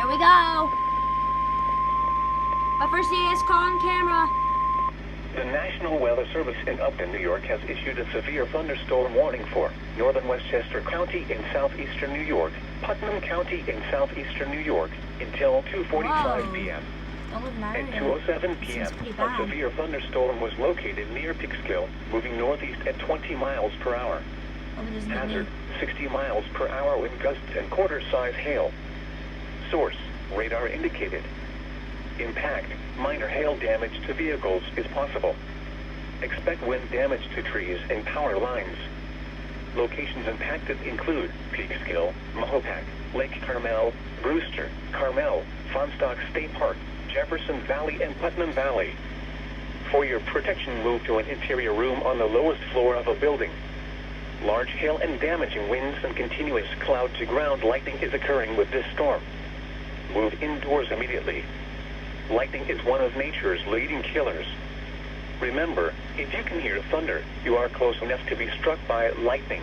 we go. My first EAS call on camera. The National Weather Service in Upton, New York has issued a severe thunderstorm warning for northern Westchester County in southeastern New York, Putnam County in southeastern New York until 2:45 p.m. Don't live in that At area. 2:07 p.m., a severe thunderstorm was located near Peekskill, moving northeast at 20 miles per hour. Hazard, 60 miles per hour with gusts and quarter-size hail. Source, radar indicated. Impact, minor hail damage to vehicles is possible. Expect wind damage to trees and power lines. Locations impacted include Peekskill, Mahopac, Lake Carmel, Brewster, Carmel, Fonsdock State Park, Jefferson Valley, and Putnam Valley. For your protection, move to an interior room on the lowest floor of a building. Large hail and damaging winds and continuous cloud-to-ground lightning is occurring with this storm. Move indoors immediately. Lightning is one of nature's leading killers. Remember, if you can hear thunder, you are close enough to be struck by lightning.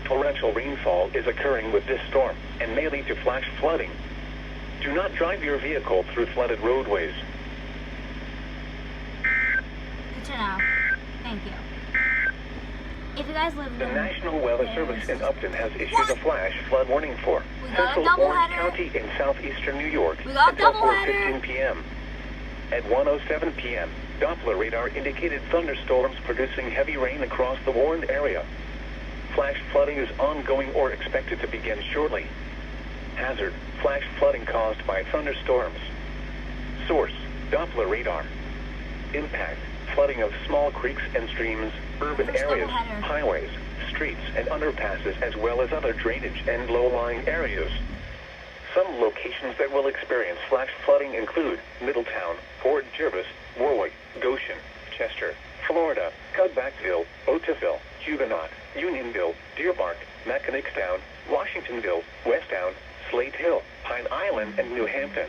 Torrential rainfall is occurring with this storm and may lead to flash flooding. Do not drive your vehicle through flooded roadways. Good to know. Thank you. If you guys live in The National Weather Service in Upton has issued a flash flood warning for got a Central Orange doubleheader. County in southeastern New York We got a until doubleheader. 4:15 p.m. At 1:07 p.m., Doppler radar indicated thunderstorms producing heavy rain across the warned area. Flash flooding is ongoing or expected to begin shortly. Hazard, flash flooding caused by thunderstorms. Source, Doppler radar. Impact, flooding of small creeks and streams, urban areas, highways, streets, and underpasses, as well as other drainage and low-lying areas. Some locations that will experience flash flooding include Middletown, Port Jervis, Warwick, Goshen, Chester, Florida, Cudbackville, Otisville, Huguenot, Unionville, Deer Park, Mechanicstown, Washingtonville, Westtown, Slate Hill, Pine Island, and New Hampton.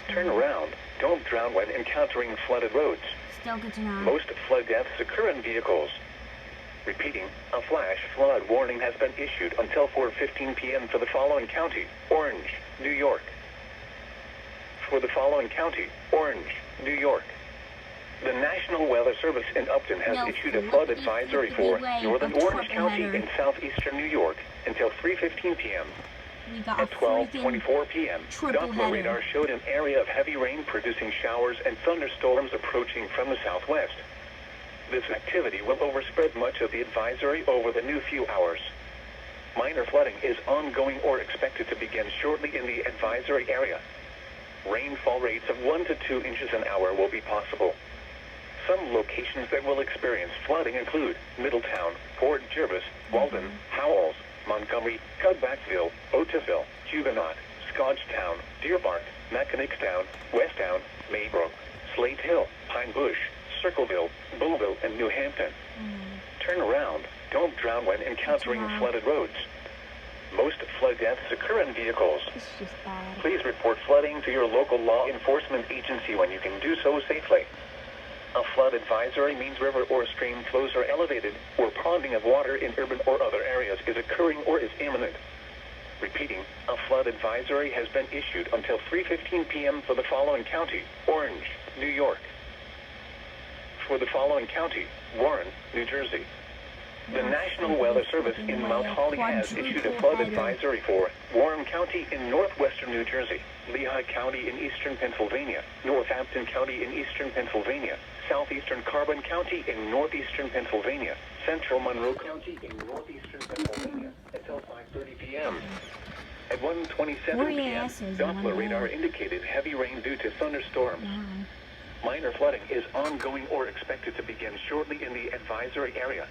Turn around. Don't drown when encountering flooded roads. Still good to know. Most flood deaths occur in vehicles. Repeating, a flash flood warning has been issued until 4:15 p.m. for the following county: Orange, New York. For the following county: Orange, New York. The National Weather Service in Upton has issued a flood advisory for northern Orange County in southeastern New York until 3:15 p.m. We got At 12:24 p.m., Doppler radar showed an area of heavy rain producing showers and thunderstorms approaching from the southwest. This activity will overspread much of the advisory over the new few hours. Minor flooding is ongoing or expected to begin shortly in the advisory area. Rainfall rates of 1 to 2 inches an hour will be possible. Some locations that will experience flooding include Middletown, Port Jervis, Walden, Howells, Montgomery, Cudbackville, Otisville, Huguenot, Scotchtown, Deer Park, Mechanicstown, Westtown, Maybrook, Slate Hill, Pine Bush, Circleville, Bullville, and New Hampton. Turn around. Don't drown when encountering flooded roads. Most flood deaths occur in vehicles. It's just bad. Please report flooding to your local law enforcement agency when you can do so safely. A flood advisory means river or stream flows are elevated, or ponding of water in urban or other areas is occurring or is imminent. Repeating, a flood advisory has been issued until 3:15 p.m. for the following county: Orange, New York. For the following county: Warren, New Jersey. The National Weather Service in Mount Holly has issued a flood advisory for Warren County in northwestern New Jersey, Lehigh County in eastern Pennsylvania, Northampton County in eastern Pennsylvania, southeastern Carbon County in northeastern Pennsylvania, central Monroe County in northeastern Pennsylvania until 5:30 p.m. At 1:27 p.m., Doppler radar indicated heavy rain due to thunderstorms. Minor flooding is ongoing or expected to begin shortly in the advisory area.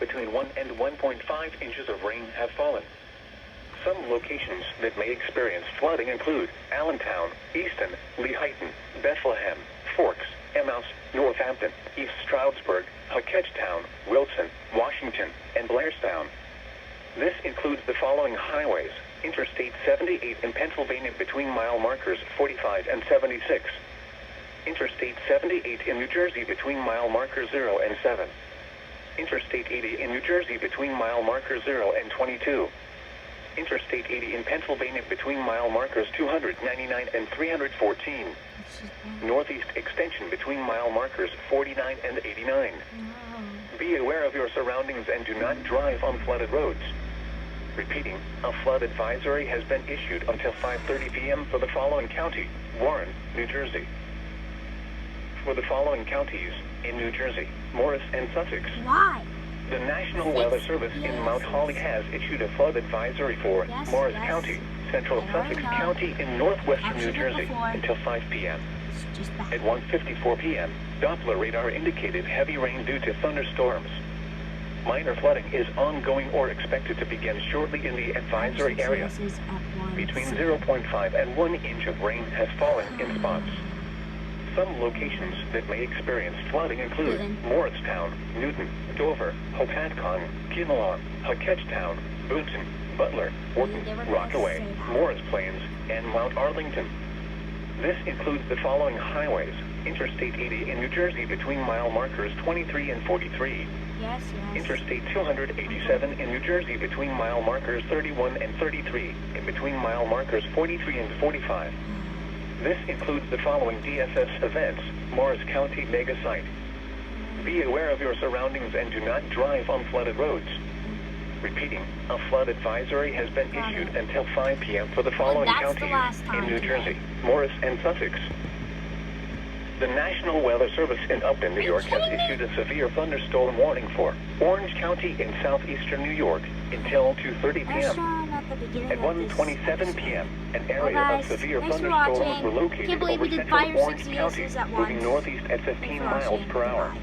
Between 1 and 1.5 inches of rain have fallen. Some locations that may experience flooding include Allentown, Easton, Lehighton, Bethlehem, Forks, Emmaus, Northampton, East Stroudsburg, Hackettstown, Wilson, Washington, and Blairstown. This includes the following highways: Interstate 78 in Pennsylvania between mile markers 45 and 76. Interstate 78 in New Jersey between mile markers 0 and 7. Interstate 80 in New Jersey between mile markers 0 and 22. Interstate 80 in Pennsylvania between mile markers 299 and 314. It's just bad. Northeast extension between mile markers 49 and 89. No. Be aware of your surroundings and do not drive on flooded roads. Repeating, a flood advisory has been issued until 5:30 p.m. for the following county: Warren, New Jersey. For the following counties in New Jersey: Morris and Sussex. Why? The National Weather Service in Mount Holly has issued a flood advisory for Morris County, Central Sussex County in northwestern New Jersey until 5 p.m. It's just bad. At 1:54 p.m., Doppler radar indicated heavy rain due to thunderstorms. Minor flooding is ongoing or expected to begin shortly in the advisory area. Between 0.5 and 1 inch of rain has fallen in spots. Some locations that may experience flooding include Morristown, Newton, Dover, Hopatcong, Kinloch, Hackettstown, Boonton, Butler, Wharton, Rockaway, Morris Plains, and Mount Arlington. This includes the following highways: Interstate 80 in New Jersey between mile markers 23 and 43. Yes. Interstate 287 in New Jersey between mile markers 31 and 33, and between mile markers 43 and 45. This includes the following DSS events: Morris County Mega Site. Be aware of your surroundings and do not drive on flooded roads. Repeating, a flood advisory has been issued until 5 p.m. for the following counties in New Jersey: Morris and Sussex. The National Weather Service in Upton, New York has issued a severe thunderstorm warning for Orange County in southeastern New York until 2:30 p.m. At 1:27 p.m., an area of severe thunderstorms were located over central Orange County, moving northeast at 15 miles per hour.